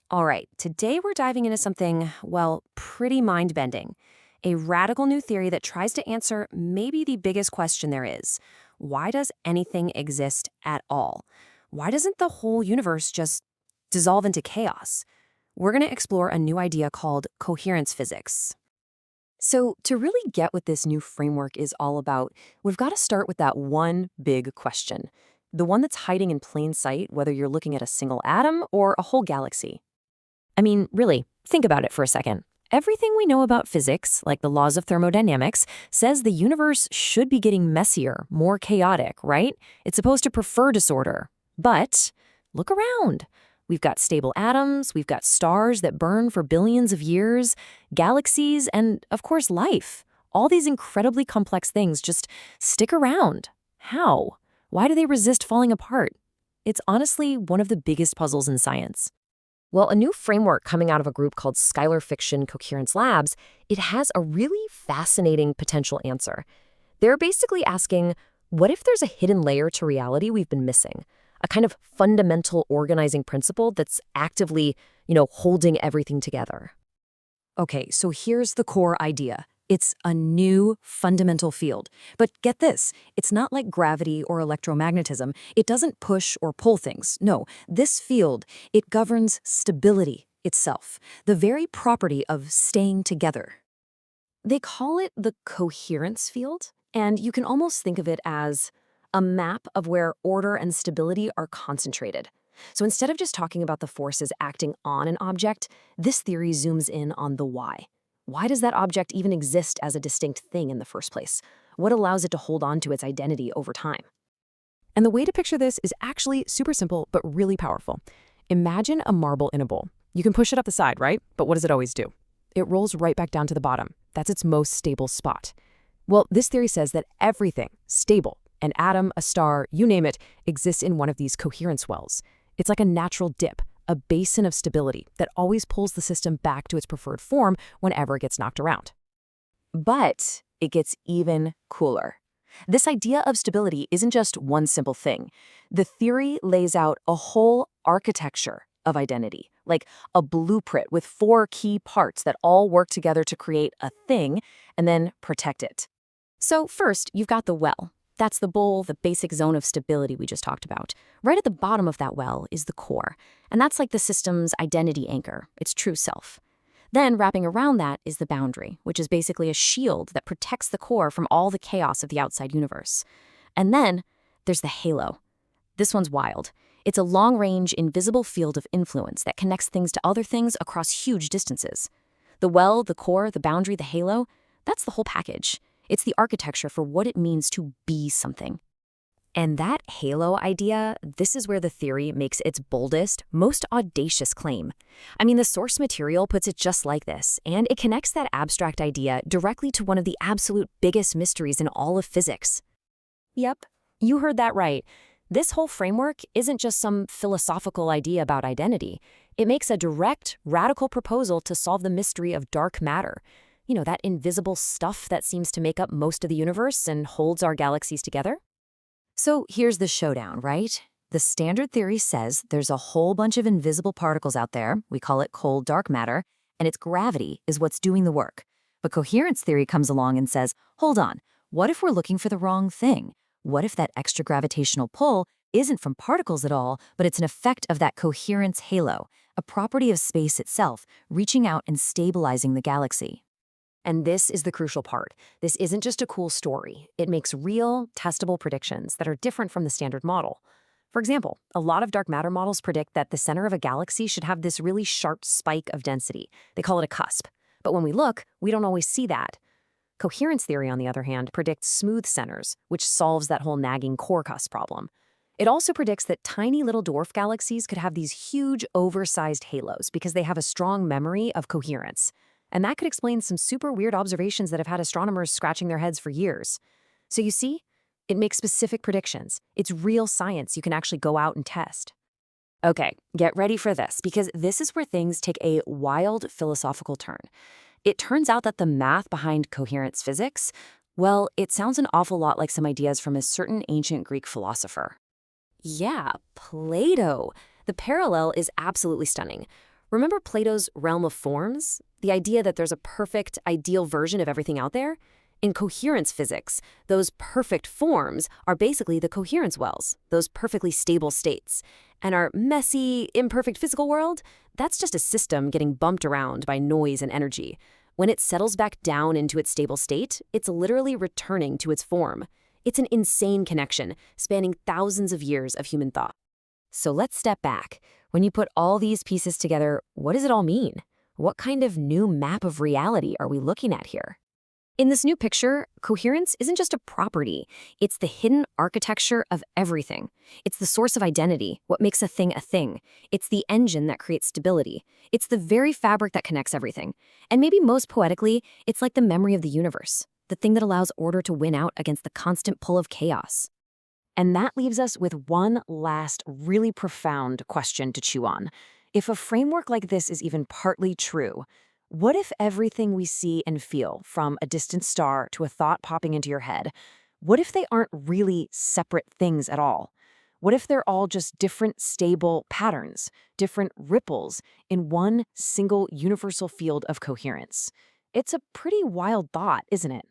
All right, today we're diving into something, well, pretty mind-bending. A radical new theory that tries to answer maybe the biggest question there is. Why does anything exist at all? Why doesn't the whole universe just dissolve into chaos? We're going to explore a new idea called coherence physics. So, to really get what this new framework is all about, we've got to start with that one big question. The one that's hiding in plain sight, whether you're looking at a single atom or a whole galaxy. I mean, really, think about it for a second. Everything we know about physics, like the laws of thermodynamics, says the universe should be getting messier, more chaotic, right? It's supposed to prefer disorder. But look around. We've got stable atoms, we've got stars that burn for billions of years, galaxies, and, of course, life. All these incredibly complex things just stick around. How? Why do they resist falling apart? It's honestly one of the biggest puzzles in science. Well, a new framework coming out of a group called Skylar Fiction Coherence Labs, it has a really fascinating potential answer. They're basically asking, what if there's a hidden layer to reality we've been missing? A kind of fundamental organizing principle that's actively, holding everything together. Okay, so here's the core idea. It's a new fundamental field. But get this, it's not like gravity or electromagnetism. It doesn't push or pull things. No, this field, it governs stability itself, the very property of staying together. They call it the coherence field, and you can almost think of it as a map of where order and stability are concentrated. So instead of just talking about the forces acting on an object, this theory zooms in on the why. Why does that object even exist as a distinct thing in the first place? What allows it to hold on to its identity over time? And the way to picture this is actually super simple, but really powerful. Imagine a marble in a bowl. You can push it up the side, right? But what does it always do? It rolls right back down to the bottom. That's its most stable spot. Well, this theory says that everything stable, an atom, a star, you name it, exists in one of these coherence wells. It's like a natural dip, a basin of stability that always pulls the system back to its preferred form whenever it gets knocked around. But it gets even cooler. This idea of stability isn't just one simple thing. The theory lays out a whole architecture of identity, like a blueprint with 4 key parts that all work together to create a thing and then protect it. So first, you've got the well. That's the bowl, the basic zone of stability we just talked about. Right at the bottom of that well is the core, and that's like the system's identity anchor, its true self. Then wrapping around that is the boundary, which is basically a shield that protects the core from all the chaos of the outside universe. And then there's the halo. This one's wild. It's a long-range, invisible field of influence that connects things to other things across huge distances. The well, the core, the boundary, the halo, that's the whole package. It's the architecture for what it means to be something. And that halo idea, this is where the theory makes its boldest, most audacious claim. I mean, the source material puts it just like this, and it connects that abstract idea directly to one of the absolute biggest mysteries in all of physics. Yep, you heard that right. This whole framework isn't just some philosophical idea about identity. It makes a direct, radical proposal to solve the mystery of dark matter. That invisible stuff that seems to make up most of the universe and holds our galaxies together? So here's the showdown, right? The standard theory says there's a whole bunch of invisible particles out there, we call it cold dark matter, and its gravity is what's doing the work. But coherence theory comes along and says, hold on, what if we're looking for the wrong thing? What if that extra gravitational pull isn't from particles at all, but it's an effect of that coherence halo, a property of space itself, reaching out and stabilizing the galaxy? And this is the crucial part. This isn't just a cool story. It makes real, testable predictions that are different from the standard model. For example, a lot of dark matter models predict that the center of a galaxy should have this really sharp spike of density. They call it a cusp. But when we look, we don't always see that. Coherence theory, on the other hand, predicts smooth centers, which solves that whole nagging core cusp problem. It also predicts that tiny little dwarf galaxies could have these huge, oversized halos because they have a strong memory of coherence. And that could explain some super weird observations that have had astronomers scratching their heads for years. So you see, it makes specific predictions. It's real science you can actually go out and test. Okay, get ready for this, because this is where things take a wild philosophical turn. It turns out that the math behind coherence physics, well, it sounds an awful lot like some ideas from a certain ancient Greek philosopher. Yeah, Plato. The parallel is absolutely stunning. Remember Plato's realm of forms? The idea that there's a perfect, ideal version of everything out there? In coherence physics, those perfect forms are basically the coherence wells, those perfectly stable states. And our messy, imperfect physical world, that's just a system getting bumped around by noise and energy. When it settles back down into its stable state, it's literally returning to its form. It's an insane connection, spanning thousands of years of human thought. So let's step back. When you put all these pieces together, what does it all mean? What kind of new map of reality are we looking at here? In this new picture, coherence isn't just a property. It's the hidden architecture of everything. It's the source of identity, what makes a thing a thing. It's the engine that creates stability. It's the very fabric that connects everything. And maybe most poetically, it's like the memory of the universe, the thing that allows order to win out against the constant pull of chaos. And that leaves us with one last really profound question to chew on. If a framework like this is even partly true, what if everything we see and feel, from a distant star to a thought popping into your head, what if they aren't really separate things at all? What if they're all just different stable patterns, different ripples in one single universal field of coherence? It's a pretty wild thought, isn't it?